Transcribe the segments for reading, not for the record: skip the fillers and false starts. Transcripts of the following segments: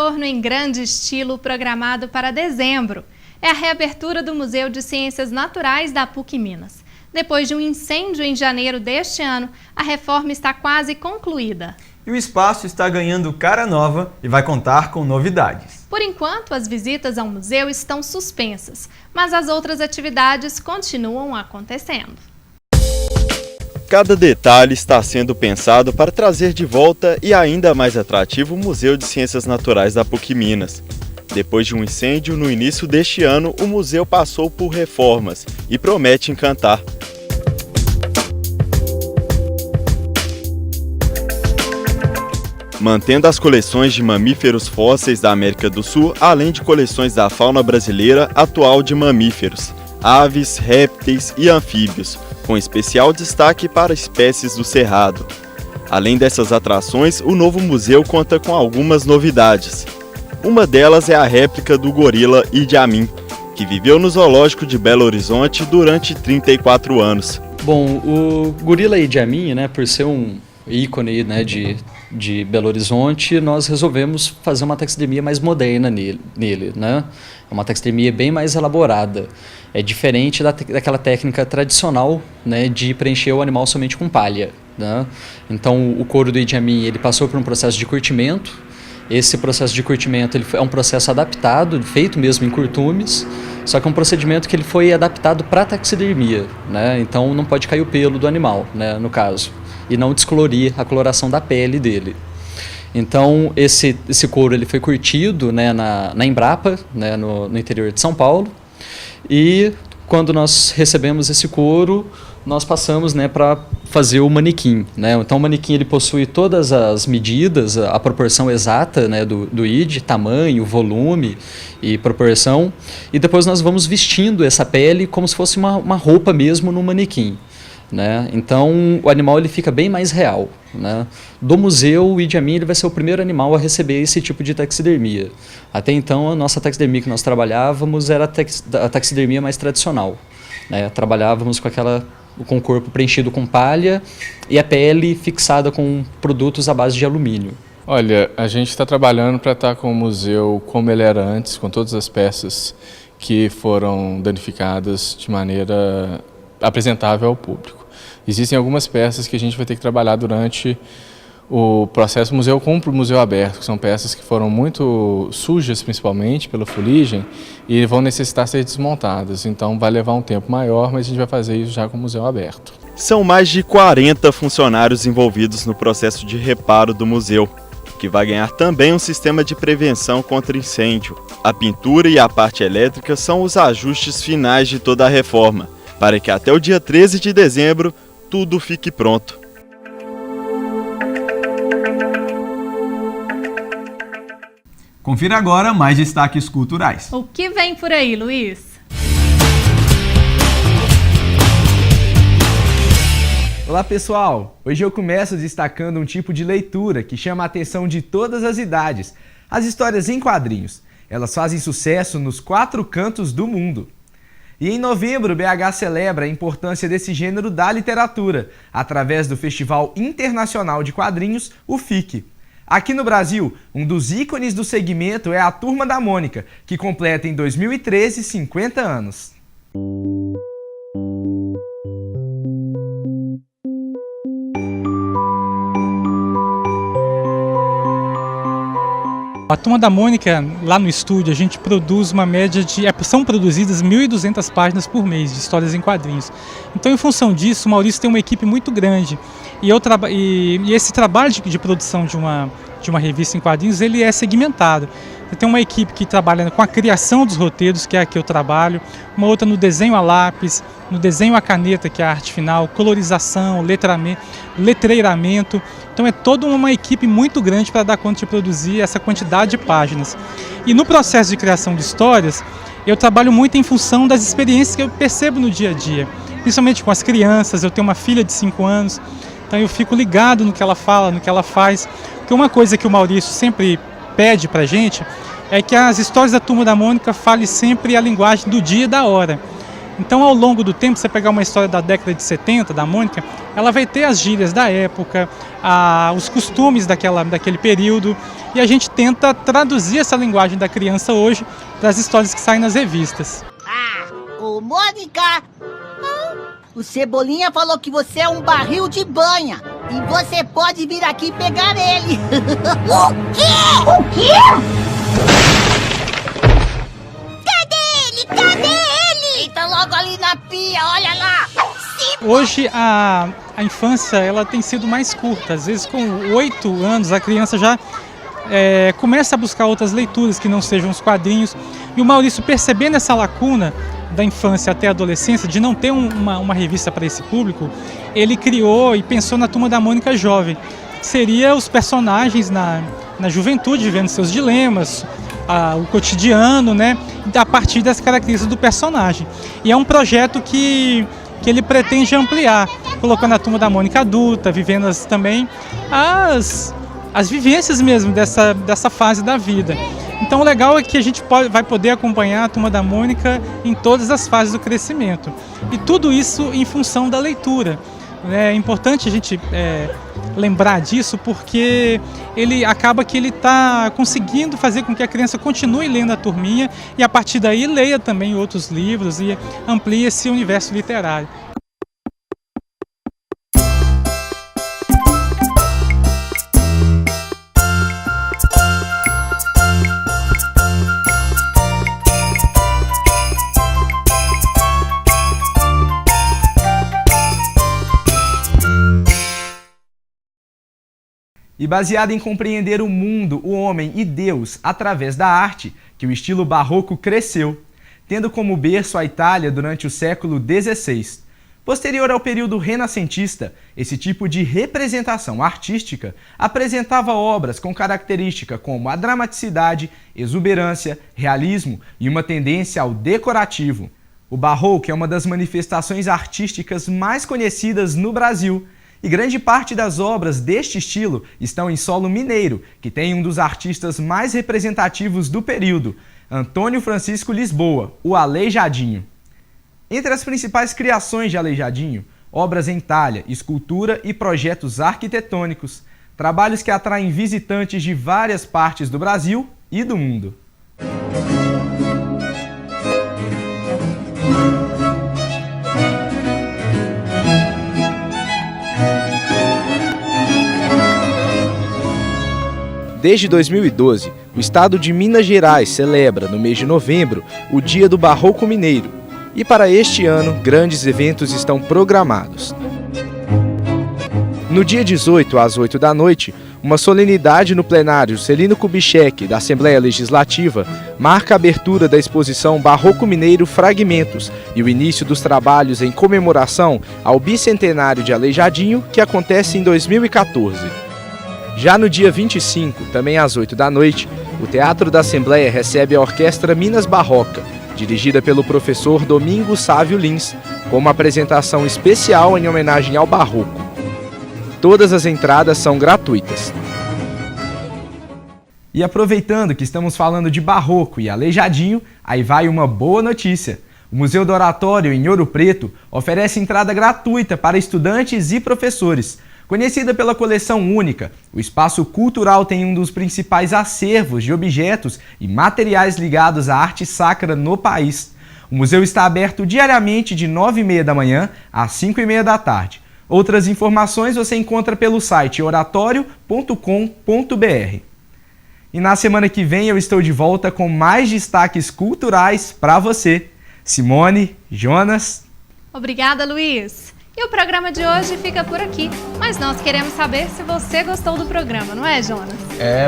retorno em grande estilo programado para dezembro. É a reabertura do Museu de Ciências Naturais da PUC Minas. Depois de um incêndio em janeiro deste ano, a reforma está quase concluída. E o espaço está ganhando cara nova e vai contar com novidades. Por enquanto, as visitas ao museu estão suspensas, mas as outras atividades continuam acontecendo. Cada detalhe está sendo pensado para trazer de volta e ainda mais atrativo o Museu de Ciências Naturais da PUC Minas. Depois de um incêndio no início deste ano, o museu passou por reformas e promete encantar. Mantendo as coleções de mamíferos fósseis da América do Sul, além de coleções da fauna brasileira atual de mamíferos, aves, répteis e anfíbios, com especial destaque para espécies do cerrado. Além dessas atrações, o novo museu conta com algumas novidades. Uma delas é a réplica do gorila Idi Amin, que viveu no zoológico de Belo Horizonte durante 34 anos. Bom, o gorila Idi Amin, por ser um ícone de Belo Horizonte, nós resolvemos fazer uma taxidermia mais moderna nele. É uma taxidermia bem mais elaborada. É diferente daquela técnica tradicional, de preencher o animal somente com palha. Então, o couro do Idi Amin, ele passou por um processo de curtimento. Esse processo de curtimento é um processo adaptado, feito mesmo em curtumes, só que é um procedimento que ele foi adaptado para taxidermia. Então, não pode cair o pelo do animal, no caso, e não descolorir a coloração da pele dele. Então, esse couro ele foi curtido na Embrapa, no interior de São Paulo, e quando nós recebemos esse couro, nós passamos para fazer o manequim. Então, o manequim ele possui todas as medidas, a proporção exata do ID, tamanho, volume e proporção, e depois nós vamos vestindo essa pele como se fosse uma roupa mesmo no manequim. Então, o animal ele fica bem mais real. Do museu, o Idi Amin ele vai ser o primeiro animal a receber esse tipo de taxidermia. Até então, a nossa taxidermia que nós trabalhávamos era a taxidermia mais tradicional. Trabalhávamos com o corpo preenchido com palha e a pele fixada com produtos à base de alumínio. Olha, a gente está trabalhando para estar com o museu como ele era antes, com todas as peças que foram danificadas de maneira apresentável ao público. Existem algumas peças que a gente vai ter que trabalhar durante o processo museu com o museu aberto, que são peças que foram muito sujas, principalmente pela fuligem, e vão necessitar ser desmontadas. Então vai levar um tempo maior, mas a gente vai fazer isso já com o museu aberto. São mais de 40 funcionários envolvidos no processo de reparo do museu, que vai ganhar também um sistema de prevenção contra incêndio. A pintura e a parte elétrica são os ajustes finais de toda a reforma, para que até o dia 13 de dezembro tudo fique pronto. Confira agora mais destaques culturais. O que vem por aí, Luiz? Olá pessoal, hoje eu começo destacando um tipo de leitura que chama a atenção de todas as idades, as histórias em quadrinhos. Elas fazem sucesso nos 4 cantos do mundo. E em novembro, o BH celebra a importância desse gênero da literatura, através do Festival Internacional de Quadrinhos, o FIC. Aqui no Brasil, um dos ícones do segmento é a Turma da Mônica, que completa em 2013 50 anos. A Turma da Mônica, lá no estúdio, a gente produz uma média de... São produzidas 1.200 páginas por mês de histórias em quadrinhos. Então, em função disso, o Maurício tem uma equipe muito grande. E esse trabalho de produção de uma revista em quadrinhos, ele é segmentado. Tem uma equipe que trabalha com a criação dos roteiros, que é a que eu trabalho, uma outra no desenho a lápis, no desenho a caneta, que é a arte final, colorização, letreiramento. Então é toda uma equipe muito grande para dar conta de produzir essa quantidade de páginas. E no processo de criação de histórias, eu trabalho muito em função das experiências que eu percebo no dia a dia, principalmente com as crianças. Eu tenho uma filha de 5 anos, então eu fico ligado no que ela fala, no que ela faz. Porque uma coisa que o Maurício sempre pede pra gente é que as histórias da Turma da Mônica falem sempre a linguagem do dia e da hora. Então, ao longo do tempo, você pegar uma história da década de 70, da Mônica, ela vai ter as gírias da época, os costumes daquele período, e a gente tenta traduzir essa linguagem da criança hoje para as histórias que saem nas revistas. Ô Mônica, o Cebolinha falou que você é um barril de banha e você pode vir aqui pegar ele. O quê? O quê? Cadê ele? Tá logo ali na pia, olha lá. Hoje a infância ela tem sido mais curta. Às vezes com 8 anos a criança já começa a buscar outras leituras que não sejam os quadrinhos. E o Maurício, percebendo essa lacuna da infância até a adolescência, de não ter uma revista para esse público, ele criou e pensou na Turma da Mônica Jovem, que seria os personagens na juventude, vivendo seus dilemas, o cotidiano, né, a partir das características do personagem. E é um projeto que ele pretende ampliar, colocando a Turma da Mônica adulta, vivendo também as vivências mesmo dessa fase da vida. Então o legal é que a gente vai poder acompanhar a Turma da Mônica em todas as fases do crescimento. E tudo isso em função da leitura. É importante a gente lembrar disso, porque acaba que ele está conseguindo fazer com que a criança continue lendo a turminha e a partir daí leia também outros livros e amplie esse universo literário. E baseado em compreender o mundo, o homem e Deus através da arte, que o estilo barroco cresceu, tendo como berço a Itália durante o século XVI. Posterior ao período renascentista, esse tipo de representação artística apresentava obras com característica como a dramaticidade, exuberância, realismo e uma tendência ao decorativo. O barroco é uma das manifestações artísticas mais conhecidas no Brasil, e grande parte das obras deste estilo estão em solo mineiro, que tem um dos artistas mais representativos do período, Antônio Francisco Lisboa, o Aleijadinho. Entre as principais criações de Aleijadinho, obras em talha, escultura e projetos arquitetônicos, trabalhos que atraem visitantes de várias partes do Brasil e do mundo. Desde 2012, o estado de Minas Gerais celebra, no mês de novembro, o Dia do Barroco Mineiro. E para este ano, grandes eventos estão programados. No dia 18, às 8 da noite, uma solenidade no plenário Celino Kubitschek, da Assembleia Legislativa, marca a abertura da exposição Barroco Mineiro Fragmentos e o início dos trabalhos em comemoração ao bicentenário de Aleijadinho, que acontece em 2014. Já no dia 25, também às 8 da noite, o Teatro da Assembleia recebe a Orquestra Minas Barroca, dirigida pelo professor Domingos Sávio Lins, com uma apresentação especial em homenagem ao barroco. Todas as entradas são gratuitas. E aproveitando que estamos falando de barroco e Aleijadinho, aí vai uma boa notícia. O Museu do Oratório, em Ouro Preto, oferece entrada gratuita para estudantes e professores. Conhecida pela coleção única, o espaço cultural tem um dos principais acervos de objetos e materiais ligados à arte sacra no país. O museu está aberto diariamente de 9h30 da manhã às 5h30 da tarde. Outras informações você encontra pelo site oratorio.com.br. E na semana que vem eu estou de volta com mais destaques culturais para você. Simone, Jonas. Obrigada, Luiz. E o programa de hoje fica por aqui, mas nós queremos saber se você gostou do programa, não é, Jonas?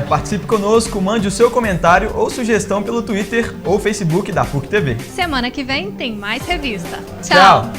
Participe conosco, mande o seu comentário ou sugestão pelo Twitter ou Facebook da PUC TV. Semana que vem tem mais revista. Tchau!